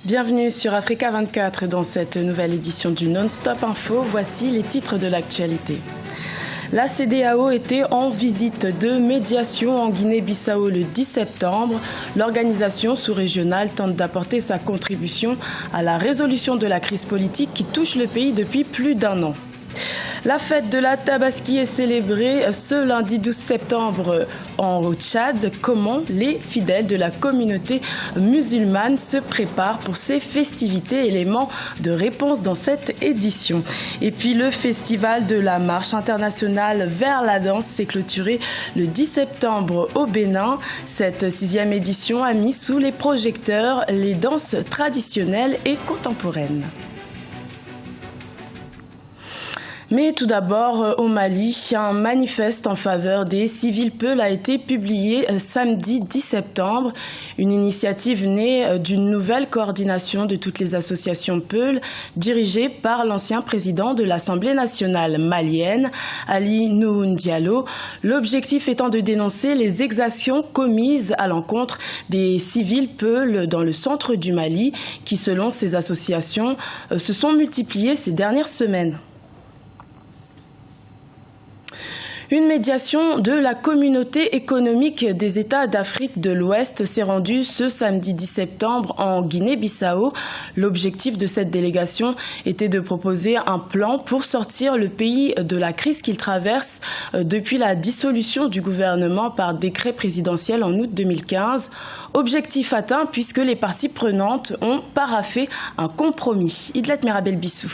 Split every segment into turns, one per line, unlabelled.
Bienvenue sur Africa 24 dans cette nouvelle édition du Non-Stop Info. Voici les titres de l'actualité. La CEDEAO était en visite de médiation en Guinée-Bissau le 10 septembre. L'organisation sous-régionale tente d'apporter sa contribution à la résolution de la crise politique qui touche le pays depuis plus d'un an. La fête de la Tabaski est célébrée ce lundi 12 septembre au Tchad. Comment les fidèles de la communauté musulmane se préparent pour ces festivités? Éléments de réponse dans cette édition. Et puis le festival de la marche internationale vers la danse s'est clôturé le 10 septembre au Bénin. Cette 6e édition a mis sous les projecteurs les danses traditionnelles et contemporaines. Mais tout d'abord, au Mali, un manifeste en faveur des civils Peul a été publié samedi 10 septembre. Une initiative née d'une nouvelle coordination de toutes les associations Peul, dirigée par l'ancien président de l'Assemblée nationale malienne, Ali Nouhoun Diallo. L'objectif étant de dénoncer les exactions commises à l'encontre des civils Peul dans le centre du Mali, qui, selon ces associations, se sont multipliées ces dernières semaines. Une médiation de la communauté économique des États d'Afrique de l'Ouest s'est rendue ce samedi 10 septembre en Guinée-Bissau. L'objectif de cette délégation était de proposer un plan pour sortir le pays de la crise qu'il traverse depuis la dissolution du gouvernement par décret présidentiel en août 2015. Objectif atteint puisque les parties prenantes ont paraphé un compromis. Idlet Mirabel Bissou.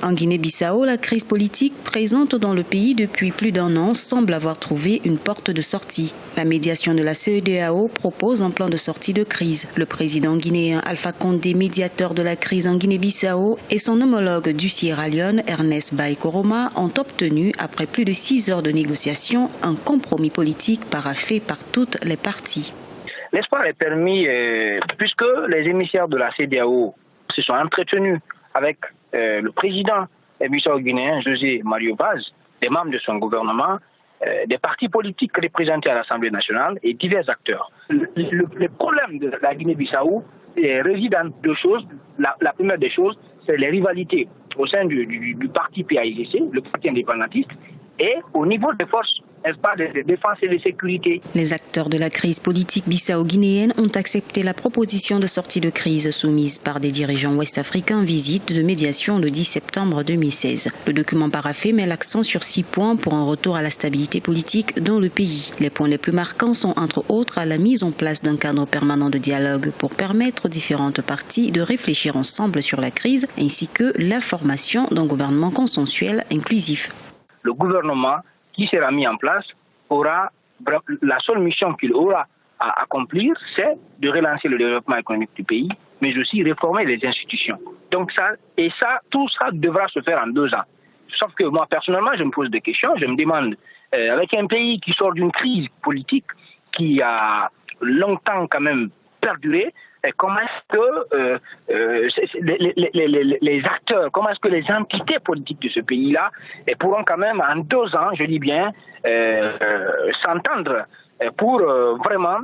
En Guinée-Bissau, la crise politique présente dans le pays depuis plus d'un an semble avoir trouvé une porte de sortie. La médiation de la CEDEAO propose un plan de sortie de crise. Le président guinéen Alpha Condé, médiateur de la crise en Guinée-Bissau, et son homologue du Sierra Leone, Ernest Bai Koroma, ont obtenu, après plus de 6 heures de négociations, un compromis politique paraphé par toutes les parties.
L'espoir est permis puisque les émissaires de la CEDEAO se sont entretenus avec le président bissau-guinéen José Mario Vaz, des membres de son gouvernement, des partis politiques représentés à l'Assemblée nationale et divers acteurs. Le problème de la Guinée-Bissau réside dans deux choses. La première des choses, c'est les rivalités au sein du parti PAIGC, le parti indépendantiste, et au niveau des forces, n'est-ce pas, de défense et de sécurité.
Les acteurs de la crise politique bissau-guinéenne ont accepté la proposition de sortie de crise soumise par des dirigeants ouest-africains en visite de médiation le 10 septembre 2016. Le document paraphé met l'accent sur 6 points pour un retour à la stabilité politique dans le pays. Les points les plus marquants sont entre autres la mise en place d'un cadre permanent de dialogue pour permettre aux différentes parties de réfléchir ensemble sur la crise ainsi que la formation d'un gouvernement consensuel inclusif.
Le gouvernement qui sera mis en place aura, la seule mission qu'il aura à accomplir, c'est de relancer le développement économique du pays, mais aussi réformer les institutions. Donc tout ça devra se faire en 2 ans. Sauf que moi, personnellement, je me pose des questions. Je me demande, avec un pays qui sort d'une crise politique qui a longtemps quand même perduré, comment est-ce que les acteurs, comment est-ce que les entités politiques de ce pays-là pourront quand même en 2 ans, je dis bien, s'entendre pour vraiment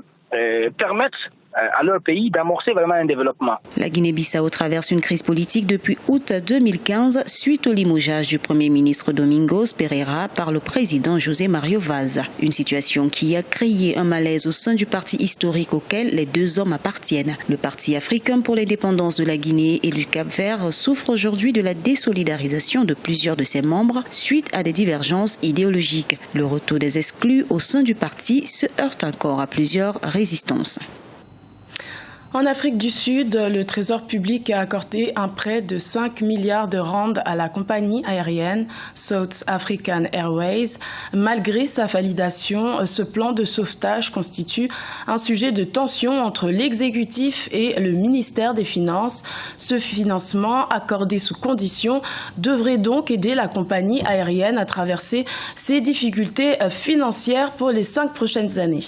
permettre à leur pays d'amorcer vraiment un développement.
La Guinée-Bissau traverse une crise politique depuis août 2015 suite au limogeage du Premier ministre Domingos Pereira par le président José Mario Vaz. Une situation qui a créé un malaise au sein du parti historique auquel les 2 hommes appartiennent. Le Parti africain pour l'indépendance de la Guinée et du Cap-Vert souffre aujourd'hui de la désolidarisation de plusieurs de ses membres suite à des divergences idéologiques. Le retour des exclus au sein du parti se heurte encore à plusieurs résistances.
En Afrique du Sud, le Trésor public a accordé un prêt de 5 milliards de rands à la compagnie aérienne South African Airways. Malgré sa validation, ce plan de sauvetage constitue un sujet de tension entre l'exécutif et le ministère des Finances. Ce financement, accordé sous conditions, devrait donc aider la compagnie aérienne à traverser ses difficultés financières pour les 5 prochaines années.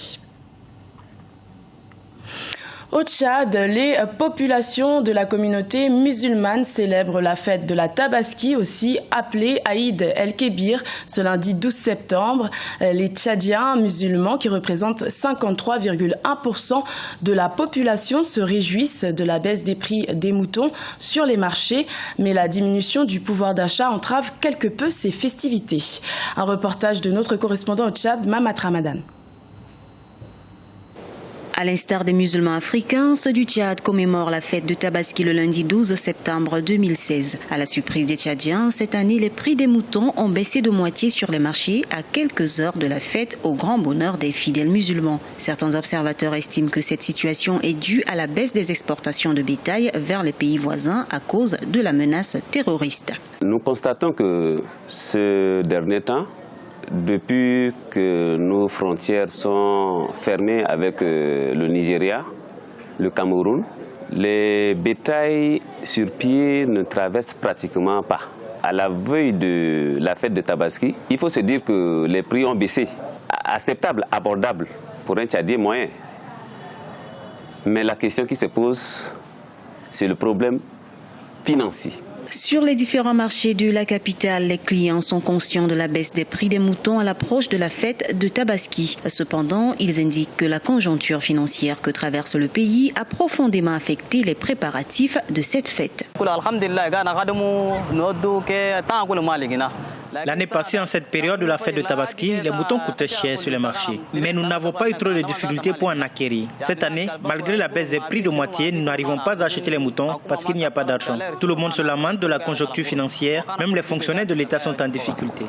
Au Tchad, les populations de la communauté musulmane célèbrent la fête de la Tabaski, aussi appelée Aïd el-Kébir, ce lundi 12 septembre. Les Tchadiens musulmans, qui représentent 53,1% de la population, se réjouissent de la baisse des prix des moutons sur les marchés, mais la diminution du pouvoir d'achat entrave quelque peu ces festivités. Un reportage de notre correspondant au Tchad, Mamat Ramadan.
À l'instar des musulmans africains, ceux du Tchad commémorent la fête de Tabaski le lundi 12 septembre 2016. À la surprise des Tchadiens, cette année, les prix des moutons ont baissé de moitié sur les marchés à quelques heures de la fête, au grand bonheur des fidèles musulmans. Certains observateurs estiment que cette situation est due à la baisse des exportations de bétail vers les pays voisins à cause de la menace terroriste.
Nous constatons que ce dernier temps, depuis que nos frontières sont fermées avec le Nigeria, le Cameroun, les bétails sur pied ne traversent pratiquement pas. À la veille de la fête de Tabaski, il faut se dire que les prix ont baissé, acceptable, abordable pour un Tchadien moyen. Mais la question qui se pose, c'est le problème financier.
Sur les différents marchés de la capitale, les clients sont conscients de la baisse des prix des moutons à l'approche de la fête de Tabaski. Cependant, ils indiquent que la conjoncture financière que traverse le pays a profondément affecté les préparatifs de cette fête.
L'année passée, en cette période de la fête de Tabaski, les moutons coûtaient cher sur les marchés. Mais nous n'avons pas eu trop de difficultés pour en acquérir. Cette année, malgré la baisse des prix de moitié, nous n'arrivons pas à acheter les moutons parce qu'il n'y a pas d'argent. Tout le monde se lamente de la conjoncture financière, même les fonctionnaires de l'État sont en difficulté.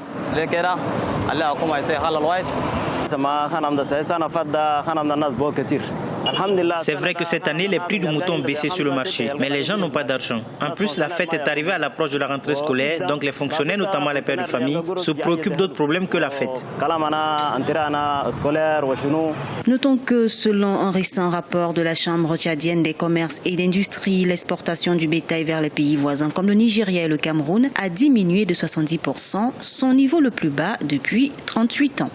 C'est vrai que cette année, les prix du mouton ont baissé sur le marché, mais les gens n'ont pas d'argent. En plus, la fête est arrivée à l'approche de la rentrée scolaire, donc les fonctionnaires, notamment les pères de famille, se préoccupent d'autres problèmes que la fête.
Notons que selon un récent rapport de la Chambre tchadienne des commerces et d'industrie, l'exportation du bétail vers les pays voisins comme le Nigeria et le Cameroun a diminué de 70%, son niveau le plus bas depuis 38 ans.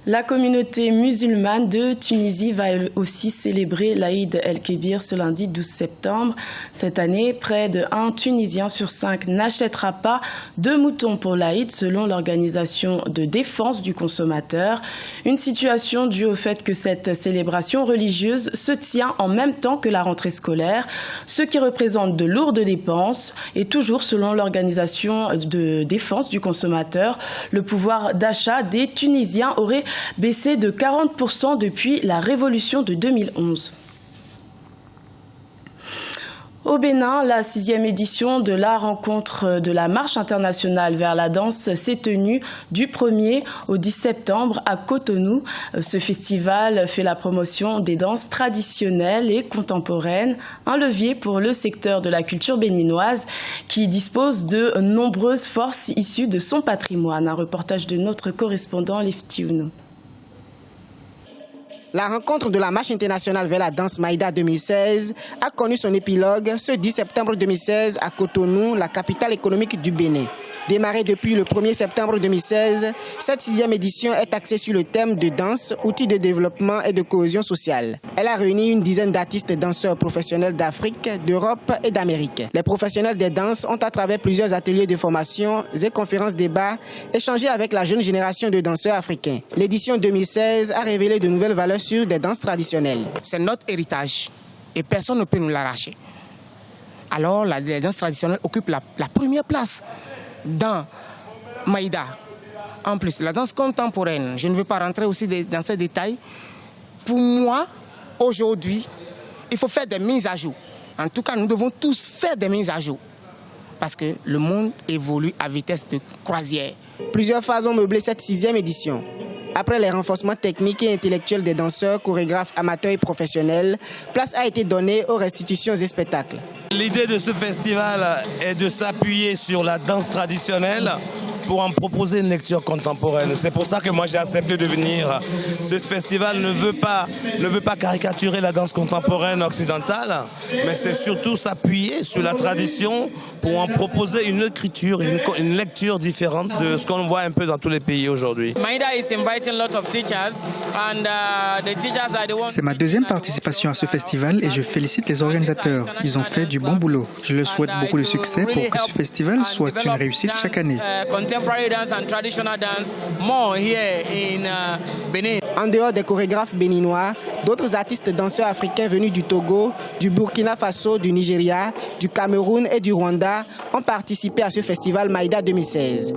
La communauté musulmane de Tunisie va aussi célébrer l'Aïd el-Kébir ce lundi 12 septembre. Cette année, près de 1 Tunisien sur 5 n'achètera pas de moutons pour l'Aïd selon l'organisation de défense du consommateur. Une situation due au fait que cette célébration religieuse se tient en même temps que la rentrée scolaire, ce qui représente de lourdes dépenses. Et toujours selon l'organisation de défense du consommateur, le pouvoir d'achat des Tunisiens aurait baissé de 40% depuis la révolution de 2011. Au Bénin, la 6e édition de la rencontre de la Marche internationale vers la danse s'est tenue du 1er au 10 septembre à Cotonou. Ce festival fait la promotion des danses traditionnelles et contemporaines, un levier pour le secteur de la culture béninoise qui dispose de nombreuses forces issues de son patrimoine. Un reportage de notre correspondant Leftiounou.
La rencontre de la Marche internationale vers la danse Maïda 2016 a connu son épilogue ce 10 septembre 2016 à Cotonou, la capitale économique du Bénin. Démarrée depuis le 1er septembre 2016, cette 6e édition est axée sur le thème de danse, outils de développement et de cohésion sociale. Elle a réuni une dizaine d'artistes et danseurs professionnels d'Afrique, d'Europe et d'Amérique. Les professionnels des danses ont, à travers plusieurs ateliers de formation et conférences débats, échangé avec la jeune génération de danseurs africains. L'édition 2016 a révélé de nouvelles valeurs sur des danses traditionnelles.
C'est notre héritage et personne ne peut nous l'arracher. Alors, les danses traditionnelles occupent la première place dans Maïda. En plus, la danse contemporaine, je ne veux pas rentrer aussi dans ces détails. Pour moi, aujourd'hui, il faut faire des mises à jour. En tout cas, nous devons tous faire des mises à jour. Parce que le monde évolue à vitesse de croisière.
Plusieurs phases ont meublé cette 6e édition. Après les renforcements techniques et intellectuels des danseurs, chorégraphes, amateurs et professionnels, place a été donnée aux restitutions et spectacles.
L'idée de ce festival est de s'appuyer sur la danse traditionnelle pour en proposer une lecture contemporaine. C'est pour ça que moi j'ai accepté de venir. Ce festival ne veut pas caricaturer la danse contemporaine occidentale, mais c'est surtout s'appuyer sur la tradition pour en proposer une écriture, une lecture différente de ce qu'on voit un peu dans tous les pays aujourd'hui.
C'est ma deuxième participation à ce festival et je félicite les organisateurs. Ils ont fait du bon boulot. Je leur souhaite beaucoup de succès pour que ce festival soit une réussite chaque année.
En dehors des chorégraphes béninois, d'autres artistes danseurs africains venus du Togo, du Burkina Faso, du Nigeria, du Cameroun et du Rwanda ont participé à ce festival Maïda 2016.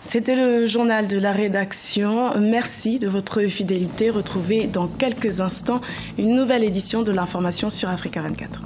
C'était le journal de la rédaction. Merci de votre fidélité. Retrouvez dans quelques instants une nouvelle édition de l'information sur Africa 24.